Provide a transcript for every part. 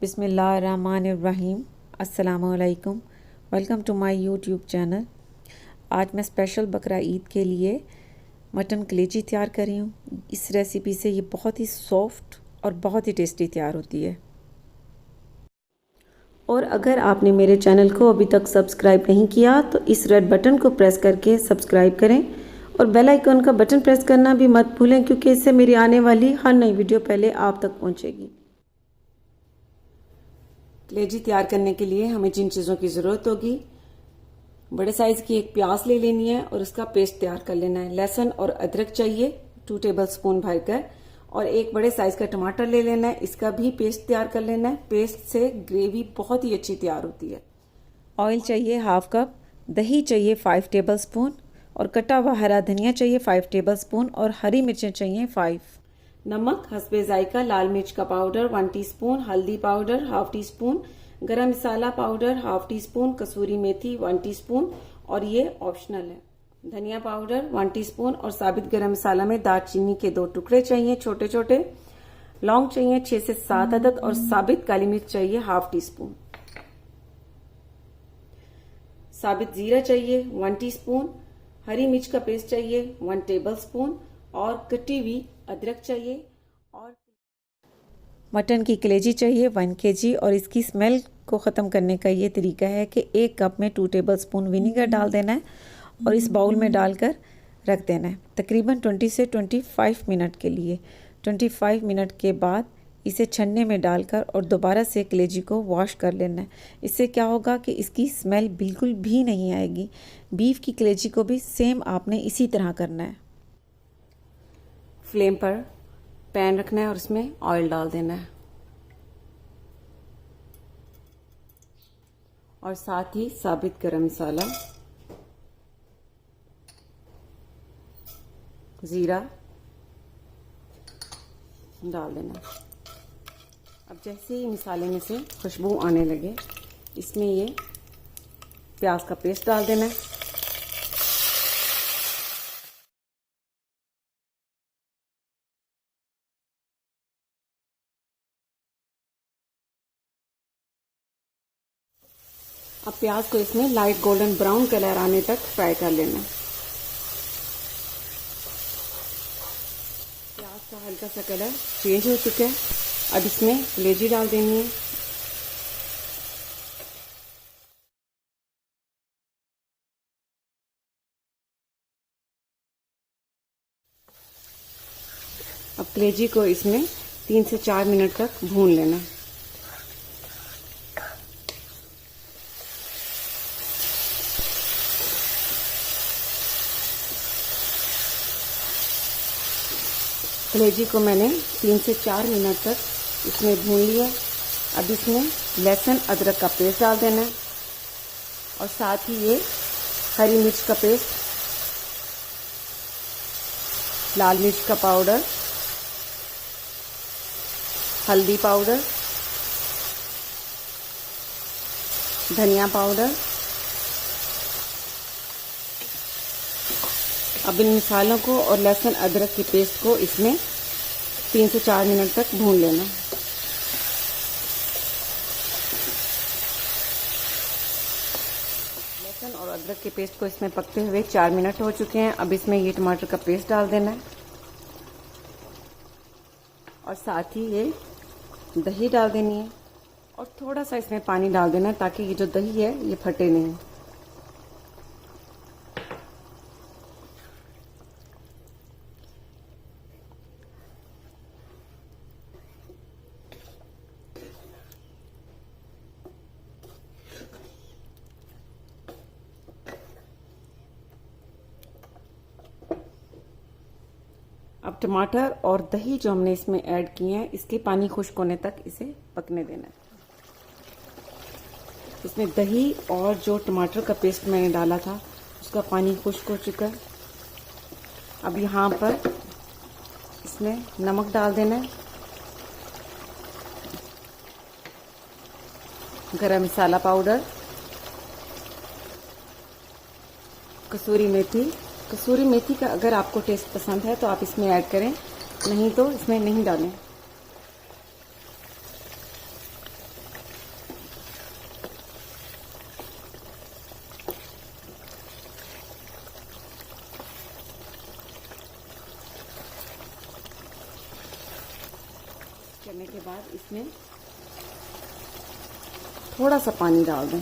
बिस्मिल्लाहिर्रहमानिर्रहीम। अस्सलामुअलैकुम। Welcome to my YouTube channel. आज मैं स्पेशल बकरा ईद के लिए मटन कलेजी तैयार कर रही हूँ। इस रेसिपी से ये बहुत ही सॉफ्ट और बहुत ही टेस्टी तैयार होती है। और अगर आपने मेरे चैनल को अभी तक सब्सक्राइब नहीं किया तो इस रेड बटन को प्रेस करके सब्सक्राइब करें और बेल आइकन का बटन प्रेस करना भी मत भूलें, क्योंकि इससे मेरी आने वाली हर नई वीडियो पहले आप तक पहुँचेगी। कलेजी तैयार करने के लिए हमें जिन चीज़ों की ज़रूरत होगी, बड़े साइज़ की एक प्याज ले लेनी है और उसका पेस्ट तैयार कर लेना है। लहसुन और अदरक चाहिए 2 टेबलस्पून भरकर, और एक बड़े साइज़ का टमाटर ले लेना है, इसका भी पेस्ट तैयार कर लेना है। पेस्ट से ग्रेवी बहुत ही अच्छी तैयार होती है। ऑयल चाहिए 1/2 कप, दही चाहिए 5 टेबलस्पून, और कटा हुआ हरा धनिया चाहिए 5 टेबलस्पून, और हरी मिर्चें चाहिए 5। नमक हस्बे जायका, लाल मिर्च का पाउडर 1 टीस्पून, हल्दी पाउडर 1/2 टीस्पून, गरम मसाला पाउडर 1/2 टीस्पून, कसूरी मेथी 1 टीस्पून, और ये ऑप्शनल है। धनिया पाउडर 1 टीस्पून, और साबित गरम मसाला में दालचीनी के 2 टुकड़े चाहिए छोटे छोटे, लौंग चाहिए 6 से 7 अदद, और साबित काली मिर्च चाहिए 1/2 टीस्पून। साबित जीरा चाहिए 1 टीस्पून, हरी मिर्च का पेस्ट चाहिए 1 टेबलस्पून, और कटी हुई अदरक चाहिए, और मटन की कलेजी चाहिए 1 केजी। और इसकी स्मेल को ख़त्म करने का ये तरीका है कि 1 कप में 2 टेबलस्पून विनीगर डाल देना है और इस बाउल में डालकर रख देना है तकरीबन 20 से 25 मिनट के लिए। 25 मिनट के बाद इसे छन्ने में डालकर और दोबारा से कलेजी को वॉश कर लेना है। इससे क्या होगा कि इसकी स्मेल बिल्कुल भी नहीं आएगी। बीफ की कलेजी को भी सेम आपने इसी तरह करना है। फ्लेम पर पैन रखना है और उसमें ऑयल डाल देना है, और साथ ही साबित गरम मसाला, जीरा डाल देना। अब जैसे ही मसाले में से खुशबू आने लगे, इसमें ये प्याज का पेस्ट डाल देना है। अब प्याज को इसमें लाइट गोल्डन ब्राउन कलर आने तक फ्राई कर लेना। प्याज का हल्का सा कलर चेंज हो चुका है। अब इसमें कलेजी डाल देनी है। अब कलेजी को इसमें 3 से 4 मिनट तक भून लेना। कलेजी को मैंने 3 से 4 मिनट तक इसमें भून लिया। अब इसमें लहसुन अदरक का पेस्ट डाल देना है, और साथ ही ये हरी मिर्च का पेस्ट, लाल मिर्च का पाउडर, हल्दी पाउडर, धनिया पाउडर। अब इन मसालों को और लहसुन अदरक की पेस्ट को इसमें 3 से 4 मिनट तक भून लेना। लहसुन और अदरक के पेस्ट को इसमें पकते हुए 4 मिनट हो चुके हैं। अब इसमें ये टमाटर का पेस्ट डाल देना है, और साथ ही ये दही डाल देनी है, और थोड़ा सा इसमें पानी डाल देना है ताकि ये जो दही है ये फटे नहीं। अब टमाटर और दही जो हमने इसमें ऐड किए हैं, इसके पानी खुश्क होने तक इसे पकने देना है। इसमें दही और जो टमाटर का पेस्ट मैंने डाला था उसका पानी खुश्क हो चुका है। अब यहाँ पर इसमें नमक डाल देना है, गरम मसाला पाउडर, कसूरी मेथी। कसूरी मेथी का अगर आपको टेस्ट पसंद है तो आप इसमें ऐड करें, नहीं तो इसमें नहीं डालें। करने के बाद इसमें थोड़ा सा पानी डाल दें,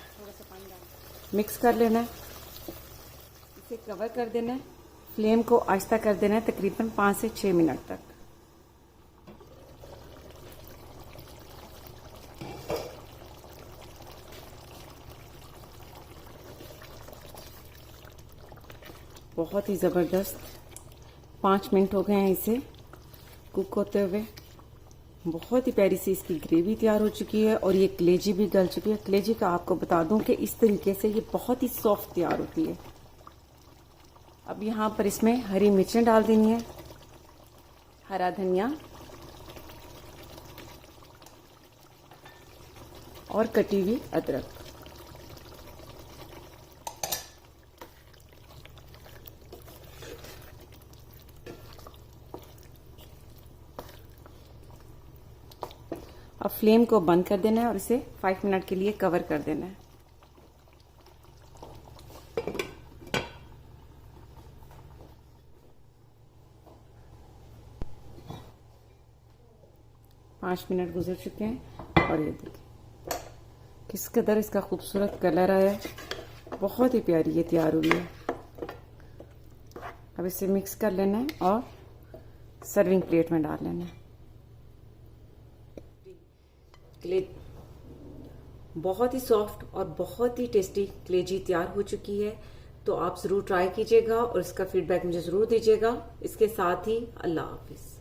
थोड़ा सा पानी डाल मिक्स कर लेना है। इसे कवर कर देना है, फ्लेम को आहिस्ता कर देना है तकरीबन 5 से 6 मिनट तक। बहुत ही ज़बरदस्त 5 मिनट हो गए हैं इसे कुक होते हुए। बहुत ही प्यारी सी इसकी ग्रेवी तैयार हो चुकी है और ये कलेजी भी गल चुकी है। कलेजी का आपको बता दूं कि इस तरीके से ये बहुत ही सॉफ्ट तैयार होती है। अब यहाँ पर इसमें हरी मिर्चें डाल देनी है, हरा धनिया और कटी हुई अदरक। अब फ्लेम को बंद कर देना है और इसे 5 मिनट के लिए कवर कर देना है। पाँच मिनट गुजर चुके हैं और ये देखिए किस कदर इसका खूबसूरत कलर आया है। बहुत ही प्यारी ये तैयार हुई है। अब इसे मिक्स कर लेना है और सर्विंग प्लेट में डाल लेना है। बहुत ही सॉफ्ट और बहुत ही टेस्टी कलेजी तैयार हो चुकी है। तो आप ज़रूर ट्राई कीजिएगा और इसका फीडबैक मुझे ज़रूर दीजिएगा। इसके साथ ही अल्लाह हाफिज़।